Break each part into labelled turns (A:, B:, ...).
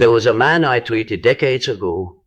A: There was a man I treated decades ago,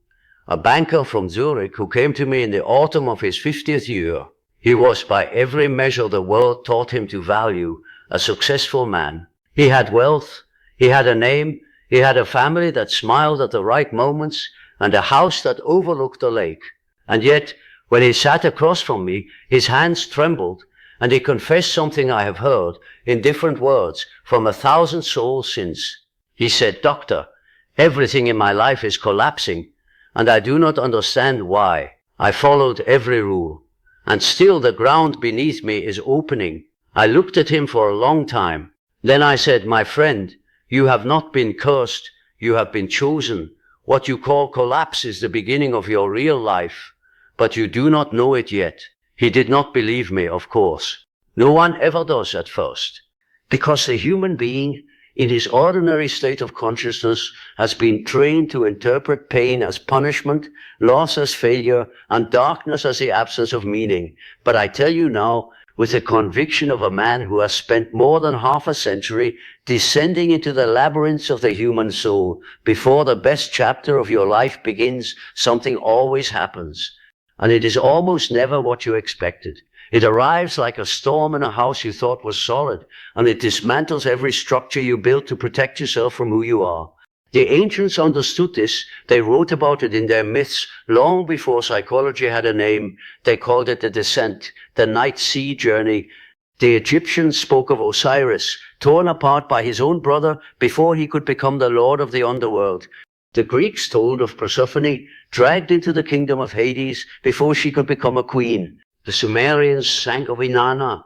A: a banker from Zurich who came to me in the autumn of his 50th year. He was by every measure the world taught him to value a successful man. He had wealth, he had a name, he had a family that smiled at the right moments, and a house that overlooked the lake. And yet, when he sat across from me, his hands trembled, and he confessed something I have heard in different words from 1,000 souls since. He said, "Doctor, everything in my life is collapsing, and I do not understand why. I followed every rule, and still the ground beneath me is opening." I looked at him for a long time. Then I said, "My friend, you have not been cursed, you have been chosen. What you call collapse is the beginning of your real life, but you do not know it yet." He did not believe me, of course. No one ever does at first, because the human being, in his ordinary state of consciousness, has been trained to interpret pain as punishment, loss as failure, and darkness as the absence of meaning. But I tell you now, with the conviction of a man who has spent more than half a century descending into the labyrinths of the human soul, before the best chapter of your life begins, something always happens. And it is almost never what you expected. It arrives like a storm in a house you thought was solid, and it dismantles every structure you built to protect yourself from who you are. The ancients understood this. They wrote about it in their myths long before psychology had a name. They called it the descent, the night sea journey. The Egyptians spoke of Osiris, torn apart by his own brother before he could become the lord of the underworld. The Greeks told of Persephone, dragged into the kingdom of Hades before she could become a queen. The Sumerians sang of Inanna,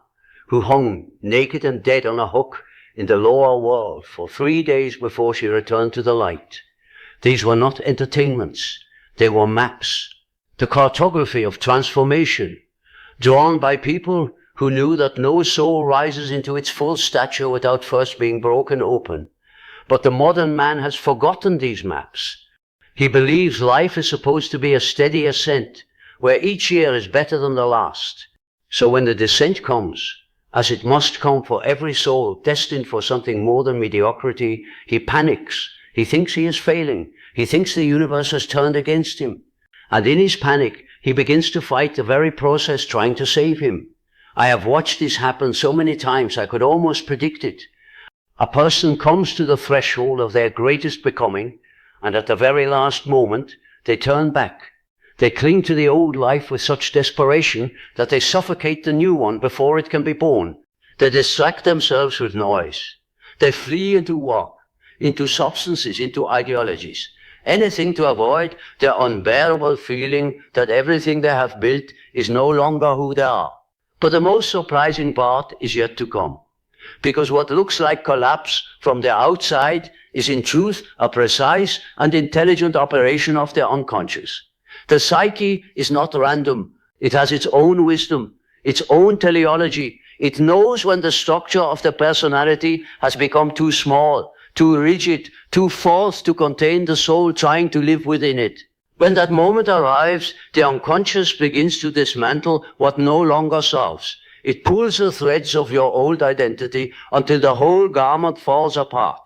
A: who hung naked and dead on a hook in the lower world for 3 days before she returned to the light. These were not entertainments, they were maps, the cartography of transformation, drawn by people who knew that no soul rises into its full stature without first being broken open. But the modern man has forgotten these maps. He believes life is supposed to be a steady ascent, where each year is better than the last. So when the descent comes, as it must come for every soul destined for something more than mediocrity, he panics. He thinks he is failing. He thinks the universe has turned against him. And in his panic, he begins to fight the very process trying to save him. I have watched this happen so many times I could almost predict it. A person comes to the threshold of their greatest becoming, and at the very last moment, they turn back. They cling to the old life with such desperation that they suffocate the new one before it can be born. They distract themselves with noise. They flee into work, into substances, into ideologies. Anything to avoid the unbearable feeling that everything they have built is no longer who they are. But the most surprising part is yet to come. Because what looks like collapse from the outside is in truth a precise and intelligent operation of the unconscious. The psyche is not random. It has its own wisdom, its own teleology. It knows when the structure of the personality has become too small, too rigid, too false to contain the soul trying to live within it. When that moment arrives, the unconscious begins to dismantle what no longer serves. It pulls the threads of your old identity until the whole garment falls apart.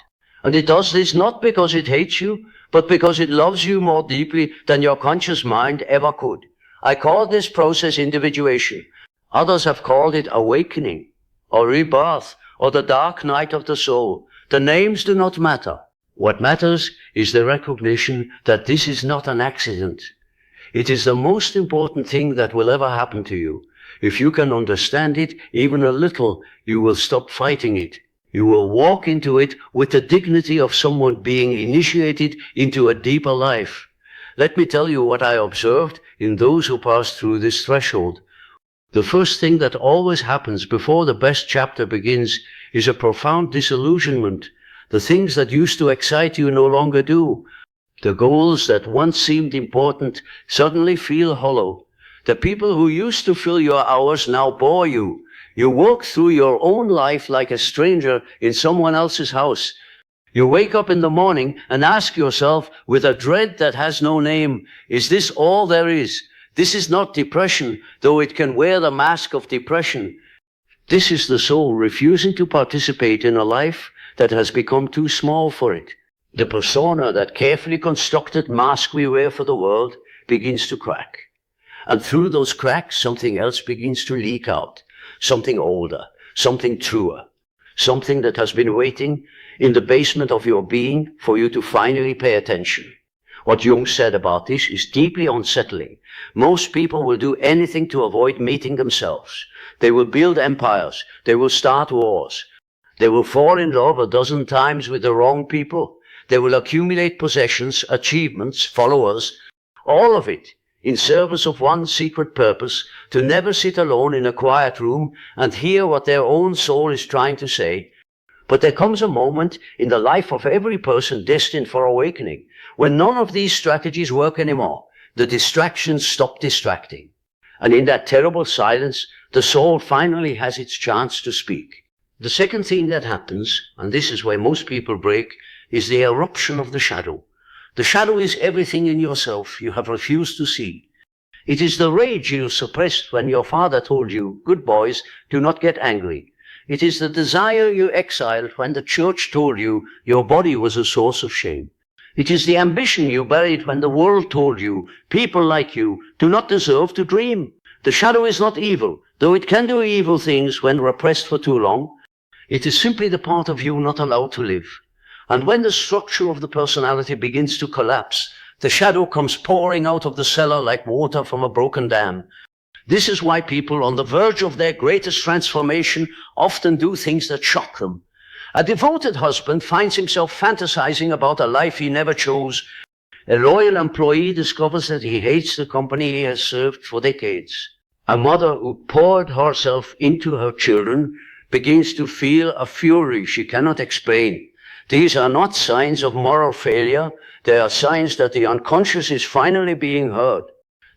A: And it does this not because it hates you, but because it loves you more deeply than your conscious mind ever could. I call this process individuation. Others have called it awakening, or rebirth, or the dark night of the soul. The names do not matter. What matters is the recognition that this is not an accident. It is the most important thing that will ever happen to you. If you can understand it even a little, you will stop fighting it. You will walk into it with the dignity of someone being initiated into a deeper life. Let me tell you what I observed in those who passed through this threshold. The first thing that always happens before the best chapter begins is a profound disillusionment. The things that used to excite you no longer do. The goals that once seemed important suddenly feel hollow. The people who used to fill your hours now bore you. You walk through your own life like a stranger in someone else's house. You wake up in the morning and ask yourself with a dread that has no name, is this all there is? This is not depression, though it can wear the mask of depression. This is the soul refusing to participate in a life that has become too small for it. The persona, that carefully constructed mask we wear for the world, begins to crack. And through those cracks, something else begins to leak out. Something older, something truer, something that has been waiting in the basement of your being for you to finally pay attention. What Jung said about this is deeply unsettling. Most people will do anything to avoid meeting themselves. They will build empires. They will start wars. They will fall in love a dozen times with the wrong people. They will accumulate possessions, achievements, followers, all of it in service of one secret purpose: to never sit alone in a quiet room and hear what their own soul is trying to say. But there comes a moment in the life of every person destined for awakening when none of these strategies work anymore. The distractions stop distracting. And in that terrible silence, the soul finally has its chance to speak. The second thing that happens, and this is where most people break, is the eruption of the shadow. The shadow is everything in yourself you have refused to see. It is the rage you suppressed when your father told you, "Good boys, do not get angry." It is the desire you exiled when the church told you your body was a source of shame. It is the ambition you buried when the world told you people like you do not deserve to dream. The shadow is not evil, though it can do evil things when repressed for too long. It is simply the part of you not allowed to live. And when the structure of the personality begins to collapse, the shadow comes pouring out of the cellar like water from a broken dam. This is why people on the verge of their greatest transformation often do things that shock them. A devoted husband finds himself fantasizing about a life he never chose. A loyal employee discovers that he hates the company he has served for decades. A mother who poured herself into her children begins to feel a fury she cannot explain. These are not signs of moral failure. They are signs that the unconscious is finally being heard.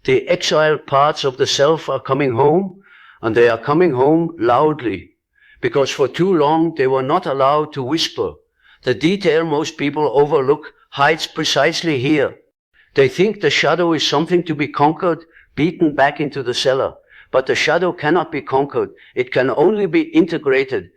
A: The exiled parts of the self are coming home, and they are coming home loudly, because for too long they were not allowed to whisper. The detail most people overlook hides precisely here. They think the shadow is something to be conquered, beaten back into the cellar. But the shadow cannot be conquered. It can only be integrated.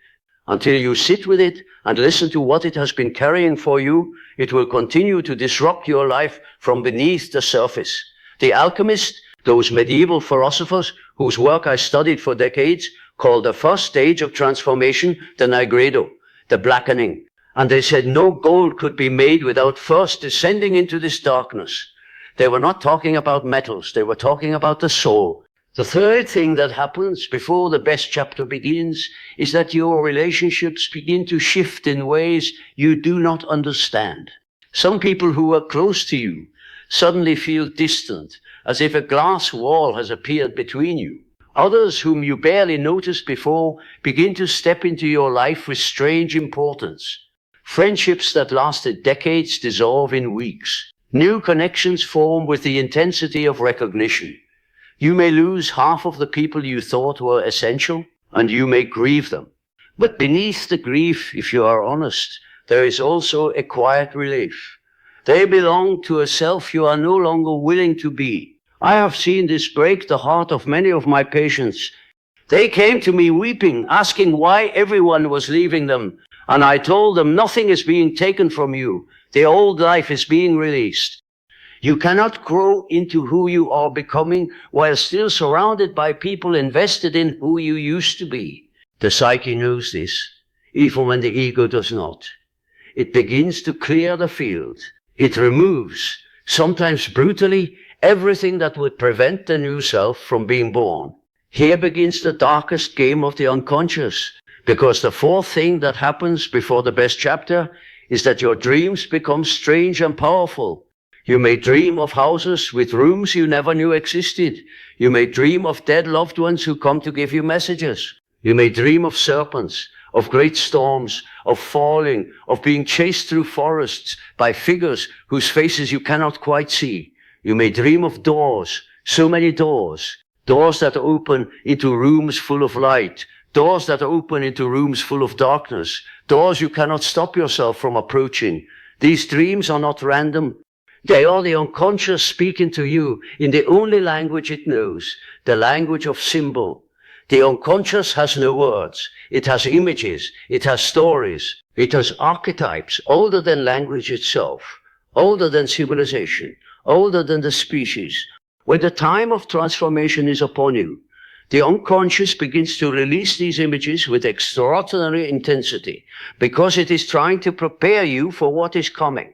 A: Until you sit with it and listen to what it has been carrying for you, it will continue to disrupt your life from beneath the surface. The alchemists, those medieval philosophers whose work I studied for decades, called the first stage of transformation the nigredo, the blackening. And they said no gold could be made without first descending into this darkness. They were not talking about metals. They were talking about the soul. The third thing that happens before the best chapter begins is that your relationships begin to shift in ways you do not understand. Some people who are close to you suddenly feel distant, as if a glass wall has appeared between you. Others whom you barely noticed before begin to step into your life with strange importance. Friendships that lasted decades dissolve in weeks. New connections form with the intensity of recognition. You may lose half of the people you thought were essential, and you may grieve them. But beneath the grief, if you are honest, there is also a quiet relief. They belong to a self you are no longer willing to be. I have seen this break the heart of many of my patients. They came to me weeping, asking why everyone was leaving them, and I told them nothing is being taken from you. The old life is being released. You cannot grow into who you are becoming while still surrounded by people invested in who you used to be. The psyche knows this, even when the ego does not. It begins to clear the field. It removes, sometimes brutally, everything that would prevent the new self from being born. Here begins the darkest game of the unconscious, because the fourth thing that happens before the best chapter is that your dreams become strange and powerful. You may dream of houses with rooms you never knew existed. You may dream of dead loved ones who come to give you messages. You may dream of serpents, of great storms, of falling, of being chased through forests by figures whose faces you cannot quite see. You may dream of doors, so many doors, doors that open into rooms full of light, doors that open into rooms full of darkness, doors you cannot stop yourself from approaching. These dreams are not random. They are the unconscious speaking to you in the only language it knows, the language of symbol. The unconscious has no words. It has images. It has stories. It has archetypes older than language itself, older than civilization, older than the species. When the time of transformation is upon you, the unconscious begins to release these images with extraordinary intensity because it is trying to prepare you for what is coming.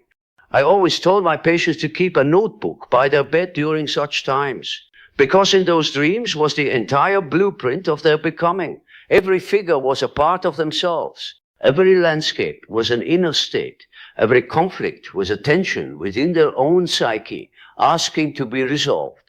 A: I always told my patients to keep a notebook by their bed during such times, because in those dreams was the entire blueprint of their becoming. Every figure was a part of themselves. Every landscape was an inner state. Every conflict was a tension within their own psyche, asking to be resolved.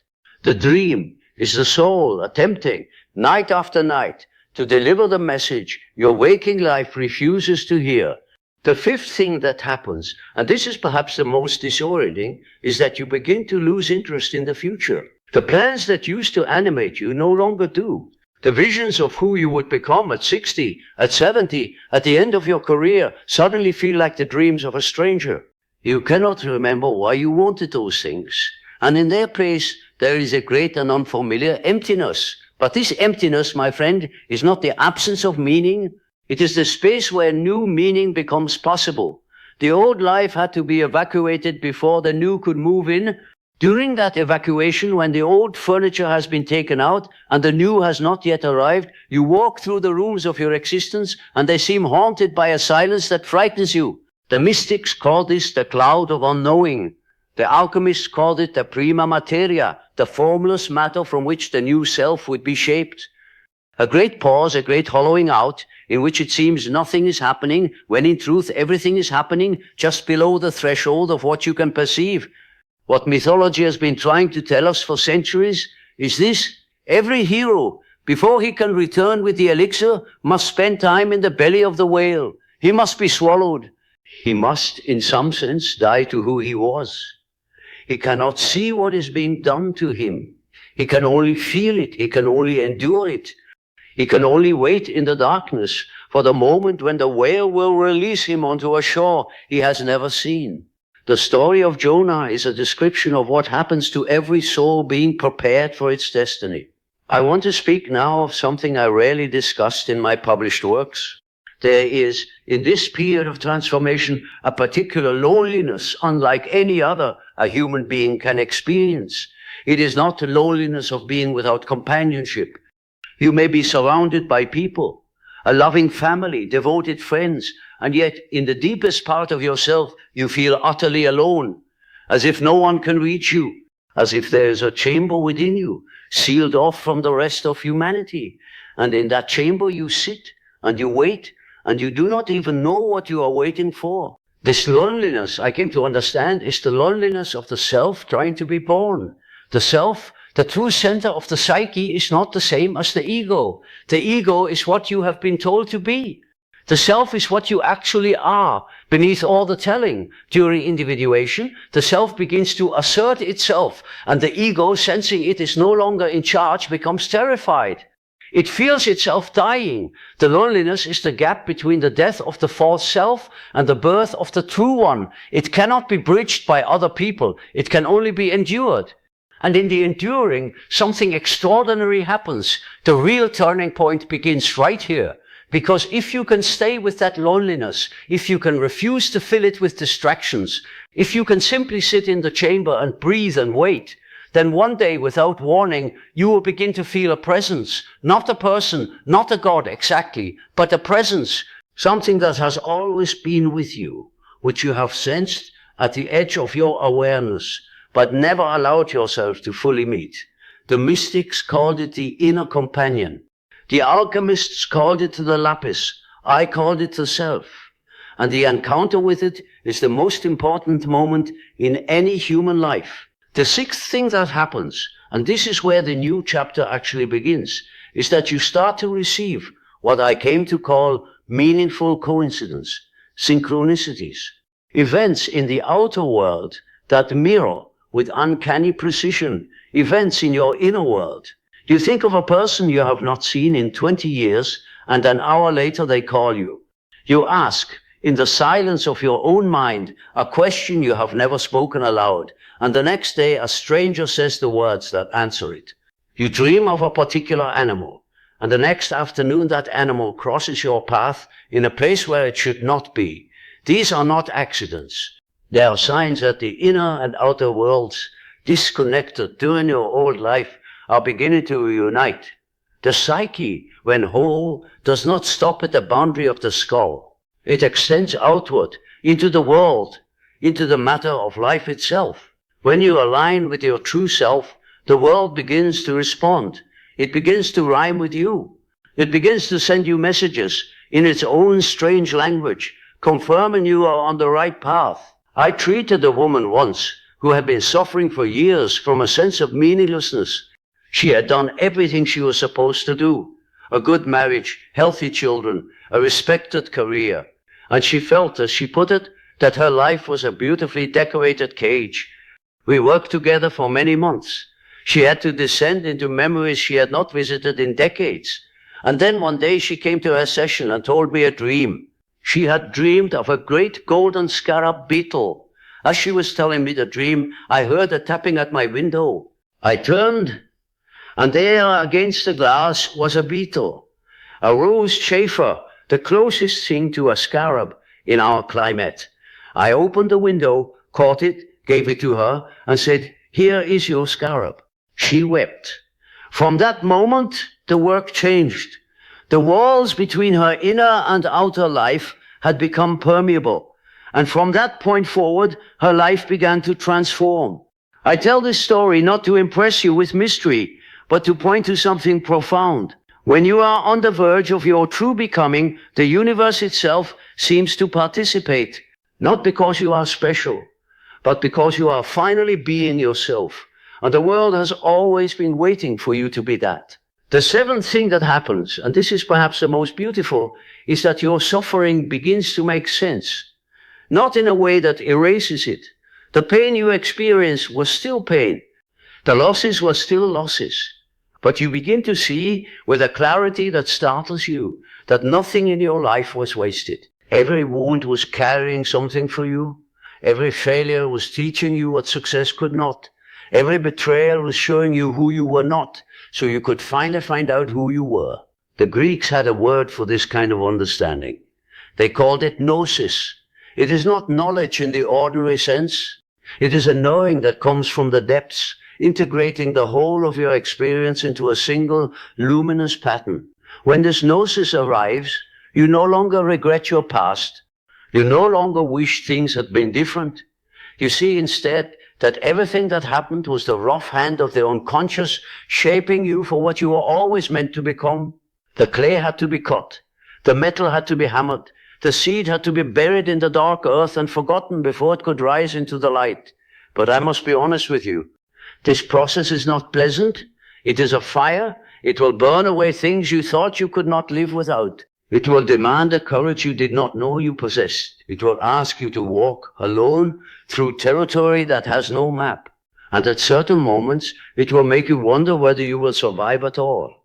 A: The dream is the soul attempting, night after night, to deliver the message your waking life refuses to hear. The fifth thing that happens, and this is perhaps the most disorienting, is that you begin to lose interest in the future. The plans that used to animate you no longer do. The visions of who you would become at 60, at 70, at the end of your career suddenly feel like the dreams of a stranger. You cannot remember why you wanted those things. And in their place, there is a great and unfamiliar emptiness. But this emptiness, my friend, is not the absence of meaning. It is the space where new meaning becomes possible. The old life had to be evacuated before the new could move in. During that evacuation, when the old furniture has been taken out and the new has not yet arrived, you walk through the rooms of your existence and they seem haunted by a silence that frightens you. The mystics call this the cloud of unknowing. The alchemists called it the prima materia, the formless matter from which the new self would be shaped. A great pause, a great hollowing out, in which it seems nothing is happening, when in truth everything is happening just below the threshold of what you can perceive. What mythology has been trying to tell us for centuries is this: every hero, before he can return with the elixir, must spend time in the belly of the whale. He must be swallowed. He must, in some sense, die to who he was. He cannot see what is being done to him. He can only feel it. He can only endure it. He can only wait in the darkness for the moment when the whale will release him onto a shore he has never seen. The story of Jonah is a description of what happens to every soul being prepared for its destiny. I want to speak now of something I rarely discussed in my published works. There is, in this period of transformation, a particular loneliness unlike any other a human being can experience. It is not the loneliness of being without companionship. You may be surrounded by people, a loving family, devoted friends, and yet in the deepest part of yourself, you feel utterly alone, as if no one can reach you, as if there is a chamber within you, sealed off from the rest of humanity. And in that chamber you sit and you wait, and you do not even know what you are waiting for. This loneliness, I came to understand, is the loneliness of the self trying to be born. The self, the true center of the psyche, is not the same as the ego. The ego is what you have been told to be. The self is what you actually are, beneath all the telling. During individuation, the self begins to assert itself, and the ego, sensing it is no longer in charge, becomes terrified. It feels itself dying. The loneliness is the gap between the death of the false self and the birth of the true one. It cannot be bridged by other people. It can only be endured. And in the enduring, something extraordinary happens. The real turning point begins right here. Because if you can stay with that loneliness, if you can refuse to fill it with distractions, if you can simply sit in the chamber and breathe and wait, then one day, without warning, you will begin to feel a presence. Not a person, not a God exactly, but a presence. Something that has always been with you, which you have sensed at the edge of your awareness, but never allowed yourself to fully meet. The mystics called it the inner companion. The alchemists called it the lapis. I called it the self. And the encounter with it is the most important moment in any human life. The sixth thing that happens, and this is where the new chapter actually begins, is that you start to receive what I came to call meaningful coincidence, synchronicities, events in the outer world that mirror with uncanny precision events in your inner world. You think of a person you have not seen in 20 years, and an hour later they call you. You ask, in the silence of your own mind, a question you have never spoken aloud, and the next day a stranger says the words that answer it. You dream of a particular animal, and the next afternoon that animal crosses your path in a place where it should not be. These are not accidents. They are signs that the inner and outer worlds, disconnected during your old life, are beginning to reunite. The psyche, when whole, does not stop at the boundary of the skull. It extends outward into the world, into the matter of life itself. When you align with your true self, the world begins to respond. It begins to rhyme with you. It begins to send you messages in its own strange language, confirming you are on the right path. I treated a woman once who had been suffering for years from a sense of meaninglessness. She had done everything she was supposed to do. A good marriage, healthy children, a respected career. And she felt, as she put it, that her life was a beautifully decorated cage. We worked together for many months. She had to descend into memories she had not visited in decades. And then one day she came to her session and told me a dream. She had dreamed of a great golden scarab beetle. As she was telling me the dream, I heard a tapping at my window. I turned, and there against the glass was a beetle, a rose chafer, the closest thing to a scarab in our climate. I opened the window, caught it, gave it to her, and said, "Here is your scarab." She wept. From that moment, the work changed. The walls between her inner and outer life had become permeable, and from that point forward, her life began to transform. I tell this story not to impress you with mystery, but to point to something profound. When you are on the verge of your true becoming, the universe itself seems to participate, not because you are special, but because you are finally being yourself. And the world has always been waiting for you to be that. The seventh thing that happens, and this is perhaps the most beautiful, is that your suffering begins to make sense. Not in a way that erases it. The pain you experienced was still pain. The losses were still losses. But you begin to see, with a clarity that startles you, that nothing in your life was wasted. Every wound was carrying something for you. Every failure was teaching you what success could not. Every betrayal was showing you who you were not, so you could finally find out who you were. The Greeks had a word for this kind of understanding. They called it gnosis. It is not knowledge in the ordinary sense. It is a knowing that comes from the depths, integrating the whole of your experience into a single luminous pattern. When this gnosis arrives, you no longer regret your past. You no longer wish things had been different. You see instead that everything that happened was the rough hand of the unconscious shaping you for what you were always meant to become. The clay had to be cut. The metal had to be hammered. The seed had to be buried in the dark earth and forgotten before it could rise into the light. But I must be honest with you. This process is not pleasant. It is a fire. It will burn away things you thought you could not live without. It will demand a courage you did not know you possessed. It will ask you to walk alone through territory that has no map. And at certain moments, it will make you wonder whether you will survive at all.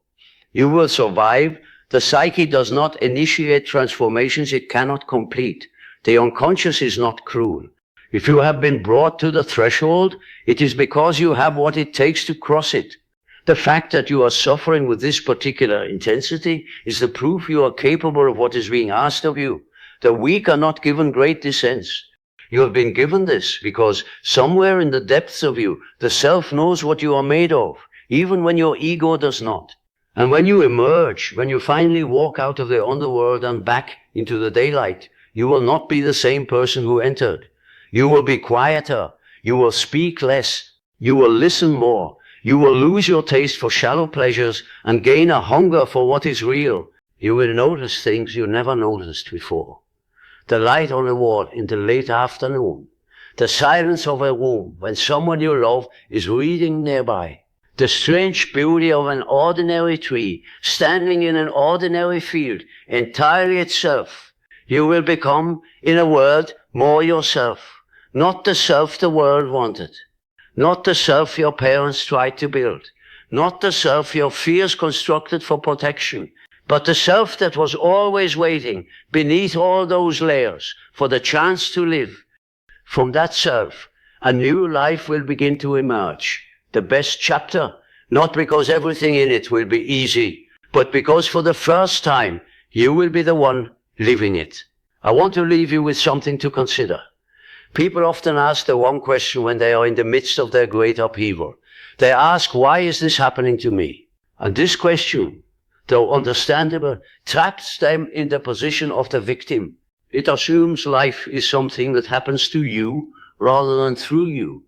A: You will survive. The psyche does not initiate transformations it cannot complete. The unconscious is not cruel. If you have been brought to the threshold, it is because you have what it takes to cross it. The fact that you are suffering with this particular intensity is the proof you are capable of what is being asked of you. The weak are not given great descents. You have been given this because somewhere in the depths of you, the self knows what you are made of, even when your ego does not. And when you emerge, when you finally walk out of the underworld and back into the daylight, you will not be the same person who entered. You will be quieter. You will speak less. You will listen more. You will lose your taste for shallow pleasures and gain a hunger for what is real. You will notice things you never noticed before. The light on the wall in the late afternoon. The silence of a room when someone you love is reading nearby. The strange beauty of an ordinary tree standing in an ordinary field, entirely itself. You will become, in a word, more yourself. Not the self the world wanted. Not the self your parents tried to build. Not the self your fears constructed for protection. But the self that was always waiting beneath all those layers for the chance to live. From that self, a new life will begin to emerge. The best chapter, not because everything in it will be easy, but because for the first time, you will be the one living it. I want to leave you with something to consider. People often ask the wrong question when they are in the midst of their great upheaval. They ask, why is this happening to me? And this question, though understandable, traps them in the position of the victim. It assumes life is something that happens to you rather than through you.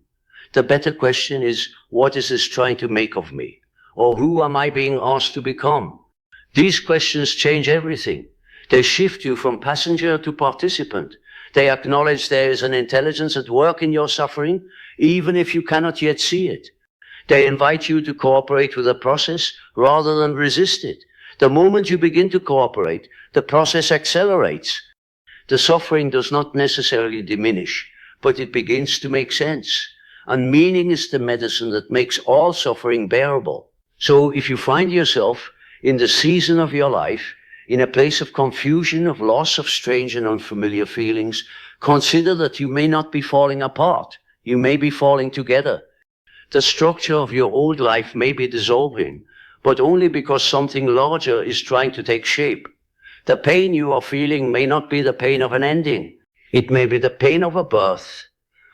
A: The better question is, what is this trying to make of me? Or who am I being asked to become? These questions change everything. They shift you from passenger to participant. They acknowledge there is an intelligence at work in your suffering, even if you cannot yet see it. They invite you to cooperate with the process rather than resist it. The moment you begin to cooperate, the process accelerates. The suffering does not necessarily diminish, but it begins to make sense. And meaning is the medicine that makes all suffering bearable. So if you find yourself in the season of your life, in a place of confusion, of loss, of strange and unfamiliar feelings, consider that you may not be falling apart. You may be falling together. The structure of your old life may be dissolving, but only because something larger is trying to take shape. The pain you are feeling may not be the pain of an ending. It may be the pain of a birth.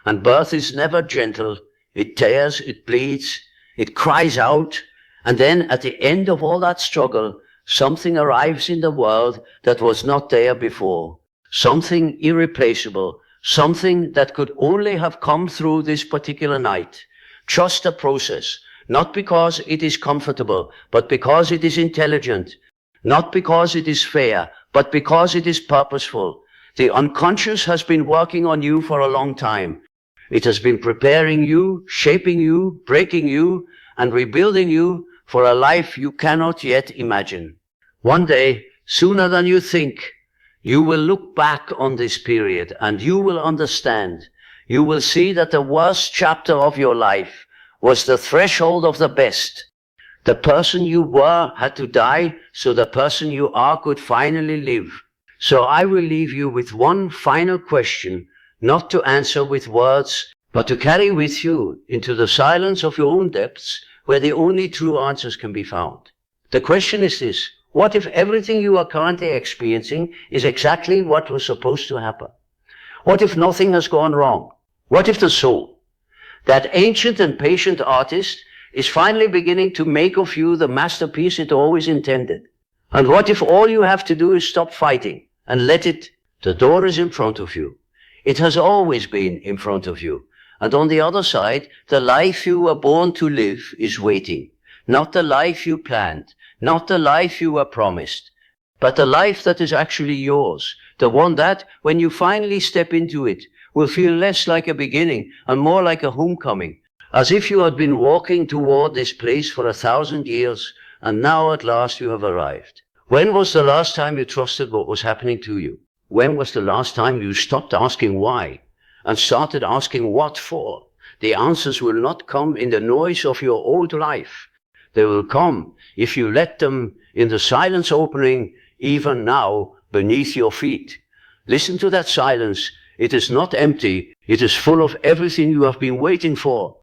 A: And birth is never gentle. It tears, it bleeds, it cries out. And then at the end of all that struggle, something arrives in the world that was not there before. Something irreplaceable. Something that could only have come through this particular night. Trust the process. Not because it is comfortable, but because it is intelligent. Not because it is fair, but because it is purposeful. The unconscious has been working on you for a long time. It has been preparing you, shaping you, breaking you, and rebuilding you for a life you cannot yet imagine. One day, sooner than you think, you will look back on this period and you will understand. You will see that the worst chapter of your life was the threshold of the best. The person you were had to die so the person you are could finally live. So I will leave you with one final question, not to answer with words, but to carry with you into the silence of your own depths where the only true answers can be found. The question is this: what if everything you are currently experiencing is exactly what was supposed to happen? What if nothing has gone wrong? What if the soul, that ancient and patient artist, is finally beginning to make of you the masterpiece it always intended? And what if all you have to do is stop fighting and let it? The door is in front of you. It has always been in front of you. And on the other side, the life you were born to live is waiting. Not the life you planned, not the life you were promised, but the life that is actually yours. The one that, when you finally step into it, will feel less like a beginning and more like a homecoming. As if you had been walking toward this place for 1,000 years, and now at last you have arrived. When was the last time you trusted what was happening to you? When was the last time you stopped asking why and started asking what for? The answers will not come in the noise of your old life. They will come if you let them in the silence opening even now beneath your feet. Listen to that silence. It is not empty. It is full of everything you have been waiting for.